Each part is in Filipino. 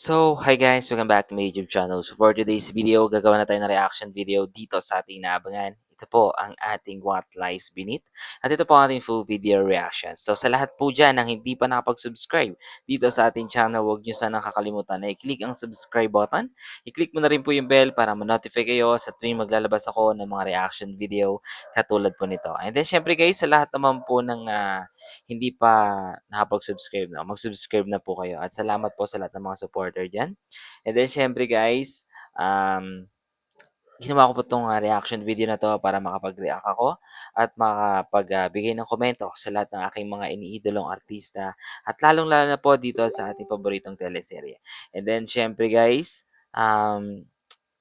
So, hi guys! Welcome back to my YouTube channel. So, for today's video, gagawa na tayo ng reaction video dito sa ating naabangan. Ito po ang ating What Lies Beneath. At ito po ang ating full video reaction. So, sa lahat po dyan ng hindi pa nakapag-subscribe dito sa ating channel, huwag nyo sanang kakalimutan na i-click ang subscribe button. I-click mo na rin po yung bell para ma-notify kayo sa tuwing maglalabas ako ng mga reaction video katulad po nito. And then, syempre guys, sa lahat naman po ng hindi pa nakapag-subscribe, no, mag-subscribe na po kayo. At salamat po sa lahat ng mga supporter dyan. And then, syempre guys, ginawa ko po itong reaction video na to para makapag-react ako at makapagbigay ng komento sa lahat ng aking mga iniidolong artista at lalong-lalo na po dito sa ating paboritong teleserye. And then, syempre guys,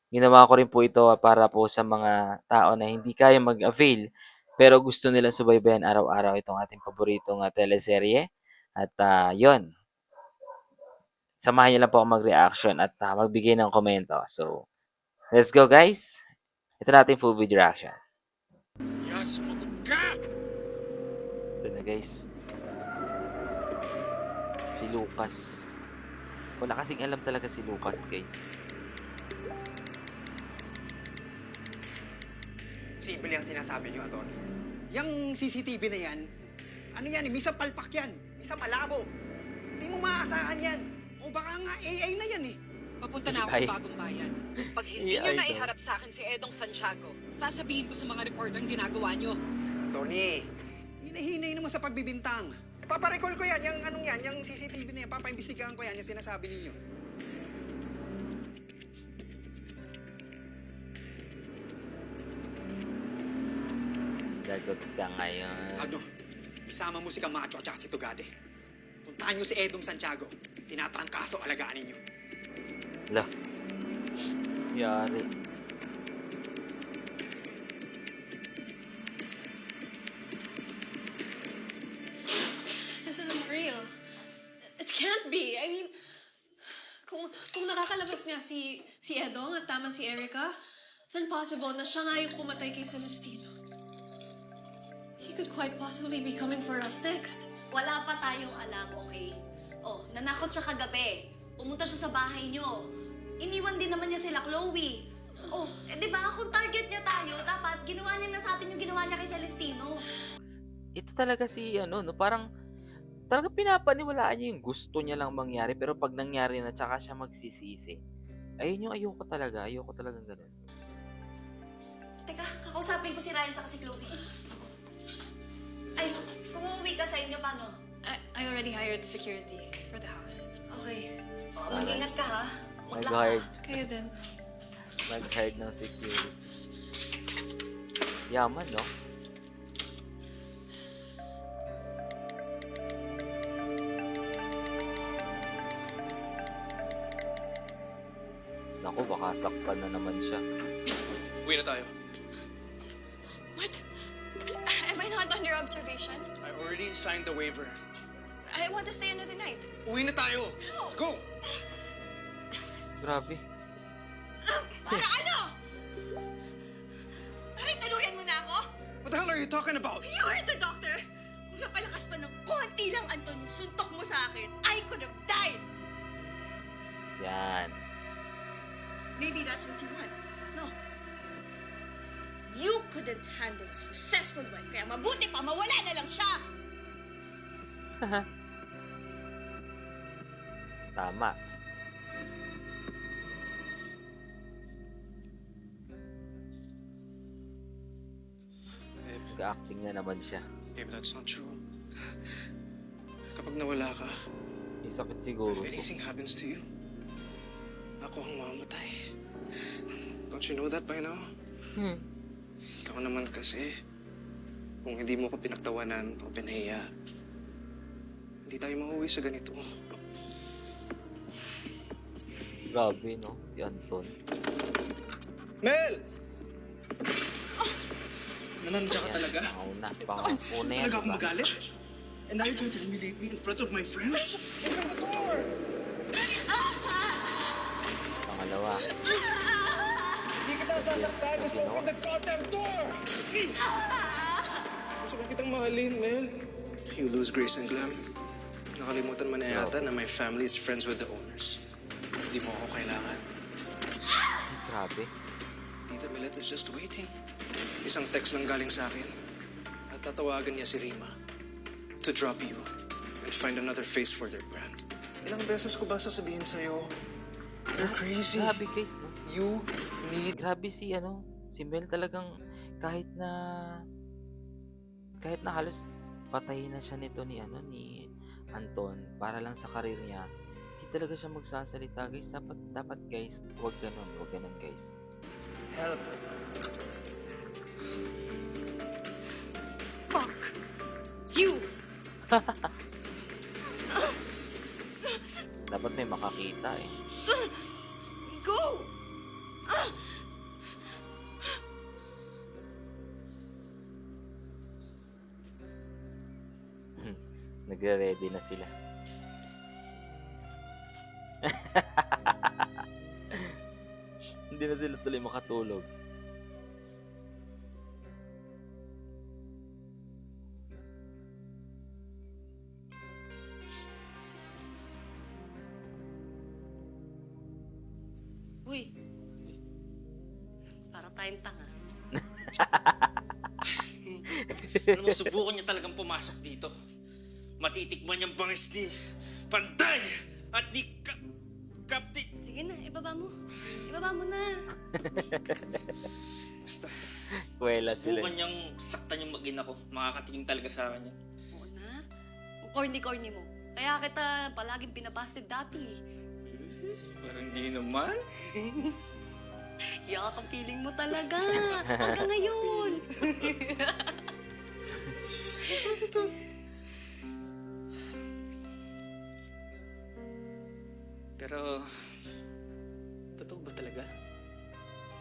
ginawa ko rin po ito para po sa mga tao na hindi kaya mag-avail pero gusto nilang subaybayan araw-araw itong ating paboritong teleserye. At yon, samahan niyo lang po ako mag-reaction at magbigay ng komento. So, let's go guys! Ito na ating full video reaction. Yes, sumagot ka! Ito na guys. Si Lucas. Wala kasing alam talaga si Lucas guys. Sibil yung sinasabi niyo, Atty. Yang CCTV na yan, ano yan, misa palpak yan. Isang malabo. Hindi mo maaasahan yan. O baka nga AI na yan eh. Papunta na ako Ay. sa bagong bayan. Pag hindi AI nyo na daw. iharap sa akin si Edong Santiago, Sasabihin ko sa mga reporter ang ginagawa nyo. Tony, Hinahinay naman sa pagbibintang. paparecall ko yan, yung anong yan, yung CCTV na yan, papaimbestigahan ko yan, yung sinasabi ninyo. Lagot ka ngayon. Ano? Isama mo si Camacho at si Tugade. Puntahan nyo si Edong Santiago. Tinatrangkaso, alagaan ninyo. Lah. Yari. This isn't real. It can't be. I mean, kung nakakalabas nga si Edong at tama si Erica, then possible na siya nga yung pumatay kay Celestino. He could quite possibly be coming for us next. Wala pa tayong alam, okay? Oh, nanakot siya kagabi. Pumunta siya sa bahay niyo. Iniwan din naman niya sila, Chloe. Oh, di ba kung target niya tayo, dapat ginawa niya na sa atin yung ginawa niya kay Celestino. Ito talaga si ano, no, parang talaga pinapaniwalaan niya yung gusto niya lang mangyari pero pag nangyari na tsaka siya magsisisi. Ayun yung ayoko talaga ganun. Teka, kakausapin ko si Ryan sa si Chloe. Ay, kung uuwi ka sa inyo, paano? I already hired security for the house. Okay. Oh, mag-ingat ka, ha? Mag-lock ka. Nag-hard, Kayo din. nag-hard ng security. Yaman, no? Naku, baka sakpan na naman siya. Uwi na tayo. What? Am I not under observation? I already signed the waiver. I want to stay another night. Uwi na tayo! Let's go! Grabe. Para ano? Parang taluyan mo na ako? What the hell are you talking about? You heard the doctor? Kung napalakas pa ng konti lang, Anton, yung suntok mo sa akin, I could have died. Yan. Maybe that's what you want. No. You couldn't handle a successful wife, kaya mabuti pa mawala na lang siya. Tama. Nag-acting na naman siya. Babe, that's not true. Kapag nawala ka, May sakit siguro. if anything happens to you, ako ang mamamatay. Don't you know that by now? Ikaw naman kasi, kung hindi mo ko pinagtawanan o pinahiya, hindi tayo mauwi sa ganito. Grabe, no? Si Anton. Mel! Nanandiyan ka talaga? Panguna. Panguna yan, Talaga akong diba? magalit? And now you're trying to humiliate me in front of my friends? Open the door! Pangalawa. Hindi kita sasaktan. Just open the goddamn door! Gusto ko kitang mahalin, Mel. You lose Grace and Glam. Nakalimutan mo na yata na my family is friends with the owners. Hindi mo ako kailangan. Ay, grabe. Tita Milet is just waiting. Isang text lang galing sa akin. At tatawagan niya si Rima to drop you and find another face for their brand. Ilang beses ko ba sasabihin sa'yo? You're crazy. Grabe guys, no? You need... Grabe si Mel talagang kahit na halos patayin na siya nito ni Anton para lang sa karir niya. Hindi talaga siya magsasalita guys. Dapat guys, wag ganun guys. Help. Fuck! You! Dapat may makakita eh. Go! Nagre-ready na sila. Hindi na sila tuloy makatulog. Uy. Para tayong tanga. Alam mo, subukan niya talagang pumasok dito. Matitikman niyang bangis ni Panday at ni Captain. Sige na, ibaba mo. Ibaba mo na. Basta, Kuwela sila. subukan niyang saktan yung mag-ina ko. Makakatingin talaga sa akin yan. Oo na. Ang corny-corny mo. Kaya kita palaging pinapasted dati. Parang di naman. Yak ang feeling mo talaga. Hanggang ngayon. Pero, totoo ba talaga?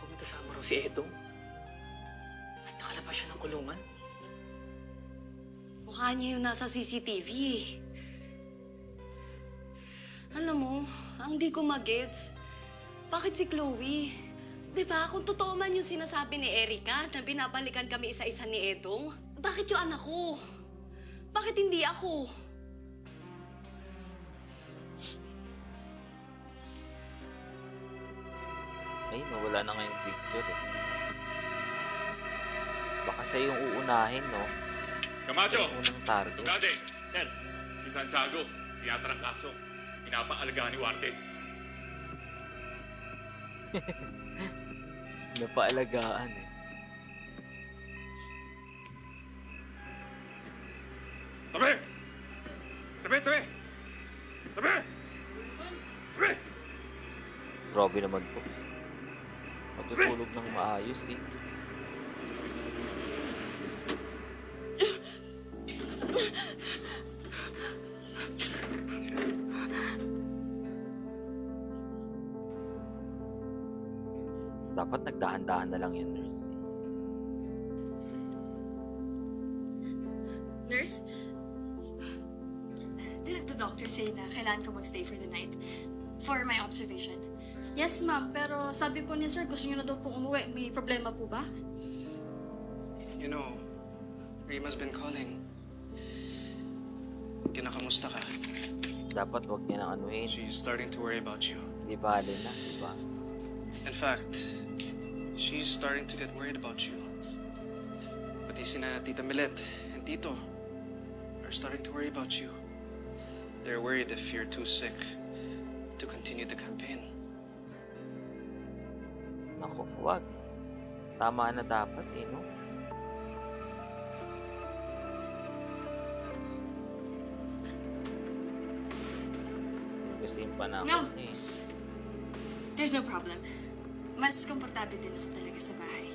Pumunta sa Amaro si Edong? At nakalabas siya ng kulungan? Mukha niya yung nasa CCTV. Alam mo, ang di ko magets. Bakit si Chloe? Diba, kung totoo man yung sinasabi ni Erica na binabalikan kami isa-isa ni Edong, bakit yung anak ko? Bakit hindi ako? Ay, nawala na nga yung picture eh. Baka siya yung uunahin, no? Camacho! Yung unang target. Tugade! Sir! Si Santiago, tinatrangkaso. Pinapaalagaan ni Warden. Napaalagaan eh. Tabi! Tabi! Tabi! Tabi! Tabi! Grabe naman to. Matutulog ng maayos eh. Dapat nagdahan-dahan na lang yung nurse eh. Nurse? Didn't the doctor say na kailangan ko magstay for the night? For my observation? Yes, ma'am. Pero sabi po ni sir, gusto niyo na daw pong umuwi. May problema po ba? You know, Rima's been calling. Kinakamusta ka? Dapat wag niya nang anuhin. She's starting to worry about you. Di bale na, di ba? In fact, she's starting to get worried about you. Pati sina Tita Milet and Tito are starting to worry about you. They're worried if you're too sick to continue the campaign. Naku, wag. Tama na dapat eh, no? Kasi yung panahon No. eh. There's no problem. Mas komportable din ako talaga sa bahay.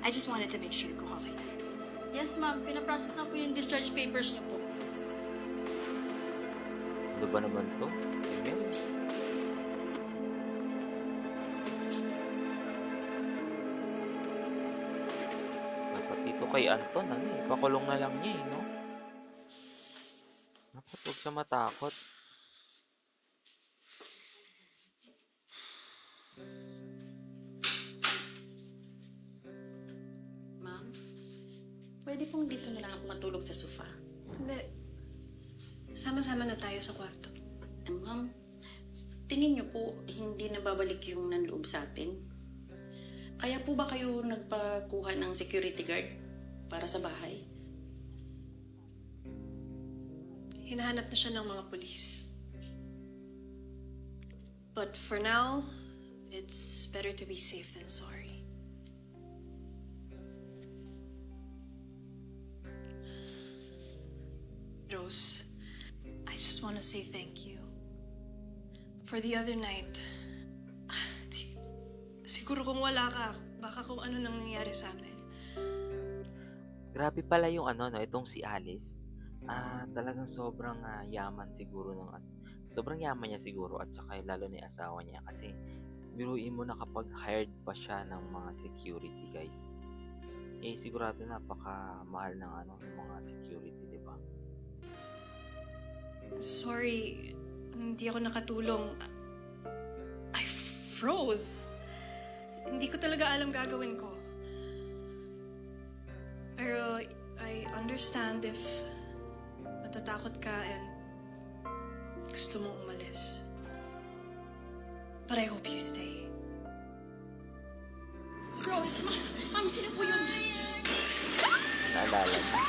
I just wanted to make sure kung okay na. Yes, ma'am. Pinaprocess na po yung discharge papers niyo po. Ano ba naman to? Email? Dapat dito kay Anton, pakulong na lang niya eh, no? Dapat huwag siya matakot. Ma'am, pwede pong dito na lang ako matulog sa sofa. Hindi. Sama-sama na tayo sa kwarto. Ma'am, tingin niyo po hindi na babalik yung nanloob sa atin? Kaya po ba kayo nagpakuha ng security guard para sa bahay? Hinahanap na siya ng mga pulis. But for now, it's better to be safe than sorry. Rose, I just want to say thank you. For the other night, siguro kung wala ka, baka kung ano nang nangyari sa amin. Grabe pala yung ano, no, itong si Alice. Talagang sobrang yaman siguro sobrang yaman niya siguro at saka lalo na yung asawa niya kasi biruin mo na kapag hired pa siya ng mga security guys. Sigurado napaka-mahal ng ng mga security, di ba? Sorry, hindi ako nakatulong. I froze. Hindi ko talaga alam gagawin ko. Pero I understand if matatakot ka and gusto mong umalis. But I hope you stay. Rose, ma'am, sino po yun? Naalala niya.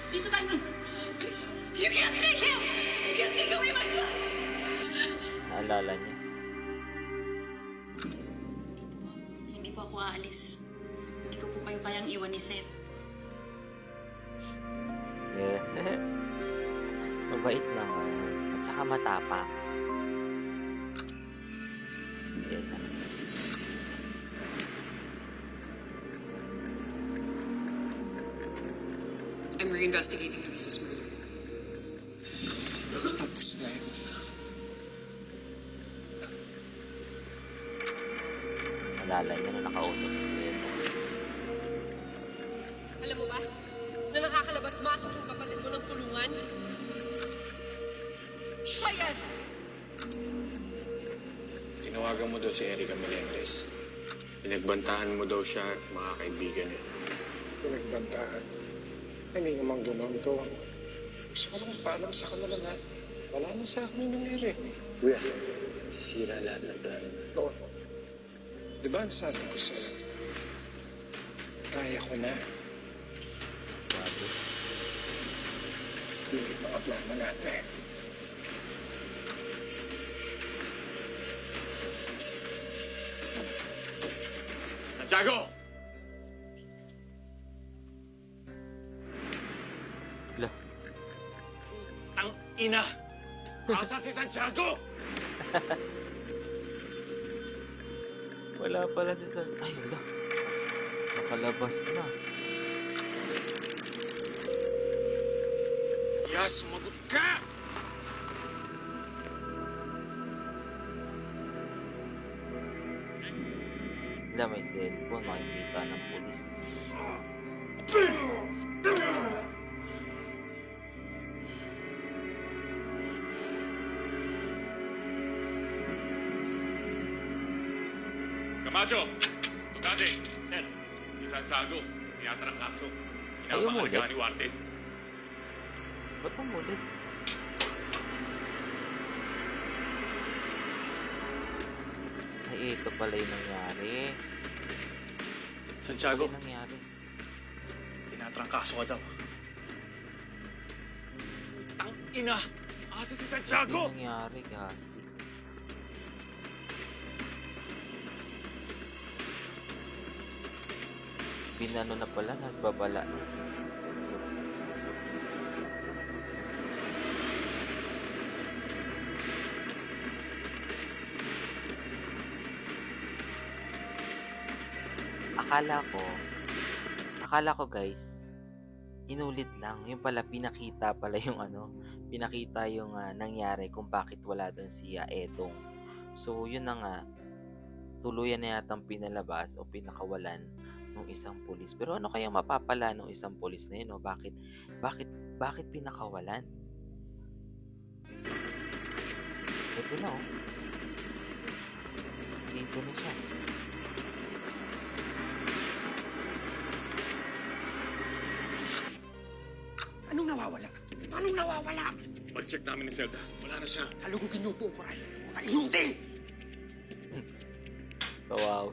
Dito tayo, ma'am. You can't take him! You can't take away my son! Naalala niya. Hindi po ako aalis. Hindi ko po kayo kayang iwan ni Seth. Mabait naman. At saka matapang. Yan na. I'm reinvestigating Luis's murder. Tapos na yun. Naalala niya na nakausap ko si Edo. Alam mo ba, na nakakalabas-masok yung kapatid mo ng kulungan? Siya yan! Tinawagan mo daw si Erica Melendez. Pinagbantahan mo daw siya at mga kaibigan niya. Pinagbantahan? Hindi naman gano'n to. Gusto ko lang paalam sa kanila na wala na sa akin yung nangyari. Kuya, sisira lahat ng plano na. Oo. Di ba ang sabi ko sa'yo? Kaya ko na. Hindi mga plano natin. Santiago! Lah, Ang ina! Asan si Santiago? wala pala si San... Ay, wala. Nakalabas na. Yes, sumagot ka! Wala, may cellphone. Makikita ng pulis. Camacho! Tugade! Sir! Si Santiago, tinatrangkaso. Ayaw mo Inapangalagahan ulit? ni Warden. Ba't ang ulit? Ay, ito pala yung nangyari. Santiago, Ano nangyari? tinatrangkaso ka daw. Ang ina! Asan si Santiago? Ano nangyari, Gasti? Binano na pala, nagbabala na. Akala ko guys, inulit lang. Yung pala, pinakita pala yung pinakita yung nangyari kung bakit wala doon si Edong. So, yun na nga, tuluyan na yatang pinalabas o pinakawalan ng isang pulis. Pero ano kaya mapapala ng isang pulis na yun? O bakit pinakawalan? Ito na oh. Dito na siya. Anong nawawala? Anong nawawala? Pag-check namin ni Zelda, wala na siya. Halugugin niyo po, Koral. Mga inutil! Kawawa.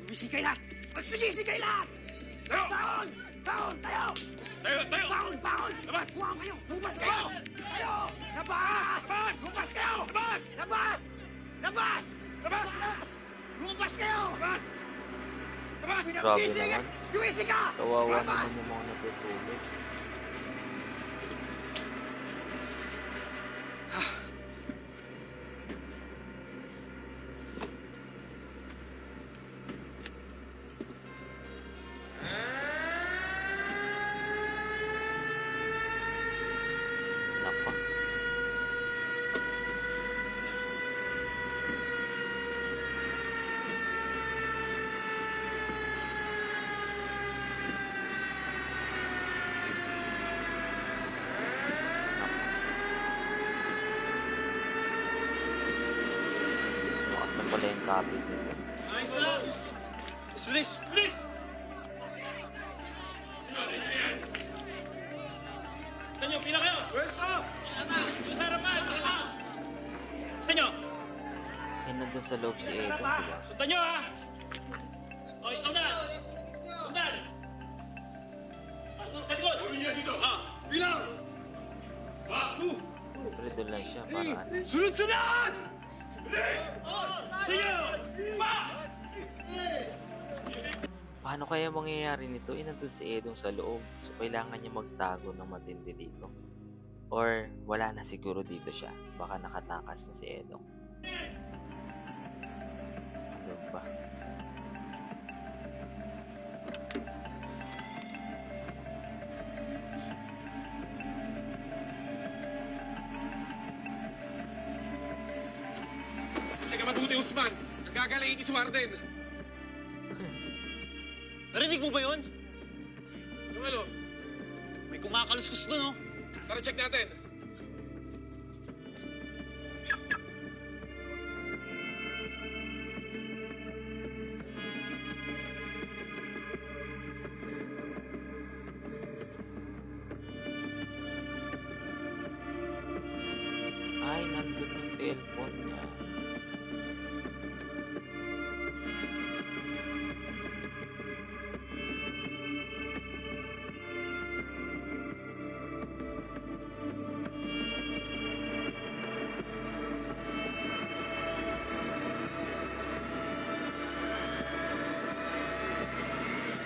Lumisigay lahat! Magsigisigay lahat! Tayo! Baon! Baon! Tayo! Tayo! Tayo! Baon! Baon! Labas! Buwang kayo! Lumabas kayo! Tayo! Labas! Labas! Lumabas kayo! Labas! Labas! Labas! Labas! Labas! Lumabas kayo! Labas! Labas! Grabe naman. Lumisig ka! Kawawa Labas! naman yung mga natutulog. Nako. Lakas na pala yung cabin dito. Bilis! Bilis! Gusto nyo, pila kayo! Pwesto! Sa harapan! Gusto nyo? Eh, nandun sa loob si Edo. Diba? Sundan nyo, ha? Okay, sundan! Sundan! Takbo sa likod! Ah! Bilang! Siyempre doon lang siya para ano. Sunod-sunod! Sige! Pa! Paano kaya mangyayari nito? Eh, nandun si Edong sa loob. So, kailangan niya magtago ng matindi dito. Or, wala na siguro dito siya. Baka nakatakas na si Edong. Ano ba? Teka mabuti, Usman. Nagagalayin ni si Warden. Narinig mo ba yun? Yung ano? May kumakaluskus doon, oh. Tara, check natin. Ay, nandun yung cellphone niya.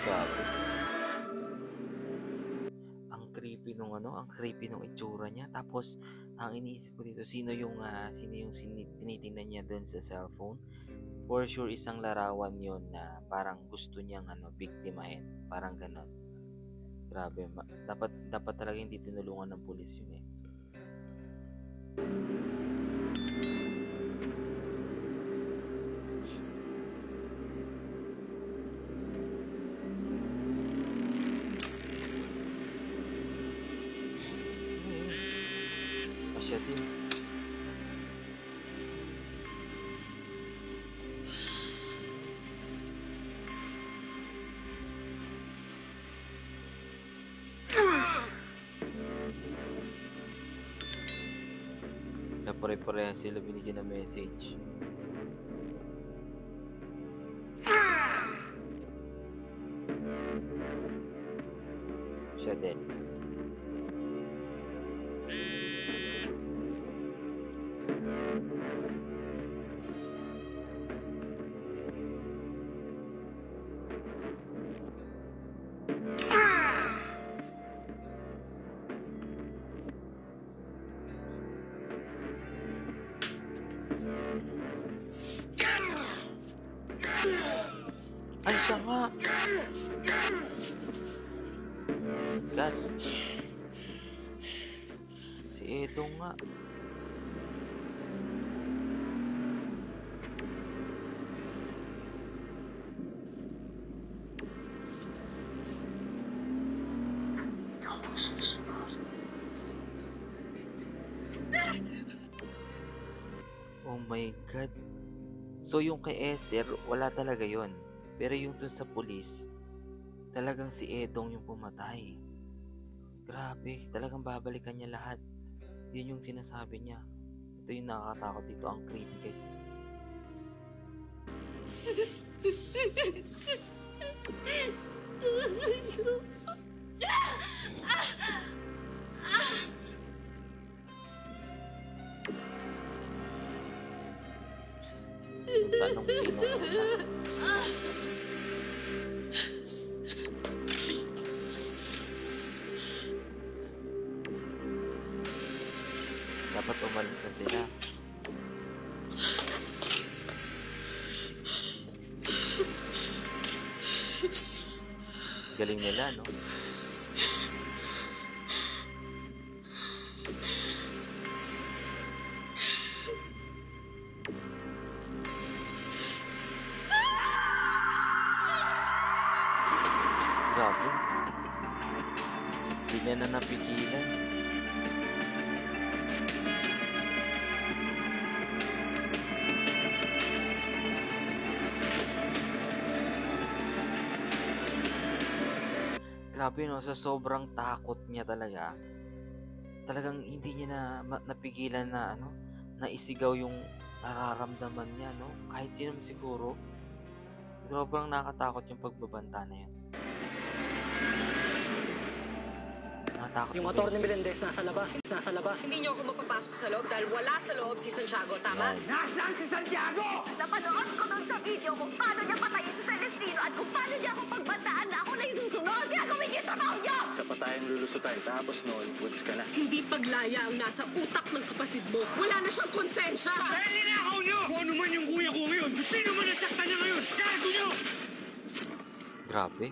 Grabe. Ang creepy nung ano, ang creepy nung itsura niya. Tapos, ang iniisip ko dito, sino yung tinitingnan niya doon sa cellphone? For sure, isang larawan yon na parang gusto niyang biktimahin. Parang ganon. Grabe. Dapat talaga hindi tinulungan ng pulis yun eh. Siya din. Napare-parehan sila binigyan ng message. Siya din. Ay, siya nga. God. Si Edo nga. Oh my God. So yung kay Esther, wala talaga yon. Pero yung dun sa pulis, talagang si Edong yung pumatay. Grabe, talagang babalikan niya lahat. Yun yung sinasabi niya. Ito yung nakakatakot dito, ang creepy guys. Tanong sino una. Dapat umalis na sila. Galing nila, no? Grabe. Hindi niya na napigilan. Grabe, no? Sa sobrang takot niya talaga, talagang hindi niya na napigilan na ano, na isigaw yung nararamdaman niya, no? Kahit sino siguro. Sobrang nakatakot yung pagbabanta na yun. Nakatakot Yung na motor ni guys. Melendez nasa labas. Nasa labas. Hindi niyo ako mapapasok sa loob dahil wala sa loob si Santiago, tama? Nasaan si Santiago? Napanood ko doon sa video kung paano niya patayin si Celestino at kung paano niya ako pagbantaan na ako na yung susunod. Kaya kumigil trabaho niyo! Sa patayan lulusutan, tapos noon, woods ka na. Hindi paglaya ang nasa utak ng kapatid mo. Wala na siyang konsensya. Dahil ninakaw niyo! Kung ano man yung kuya ko ngayon, kung sino man nasaktan niya ngayon, gago niyo! Grabe.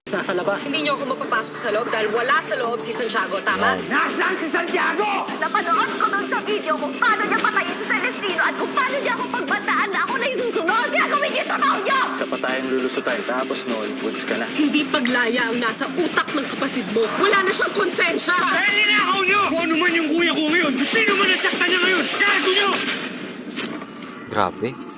Nasa labas. Hindi niyo ako mapapasok sa loob dahil wala sa loob si Santiago, tama? Nasaan si Santiago? Napanood ko doon sa video kung paano niya patayin si Celestino at kung paano niya ako pagbantaan na ako na yung susunod. Kaya kumigil trabaho niyo! Sa patayan lulusutan, tapos noon, woods ka na. Hindi paglaya ang nasa utak ng kapatid mo. Wala na siyang konsensya. Dahil ninakaw niyo! Kung ano man yung kuya ko ngayon, kung sino man nasaktan niya ngayon, gago niyo! Grabe.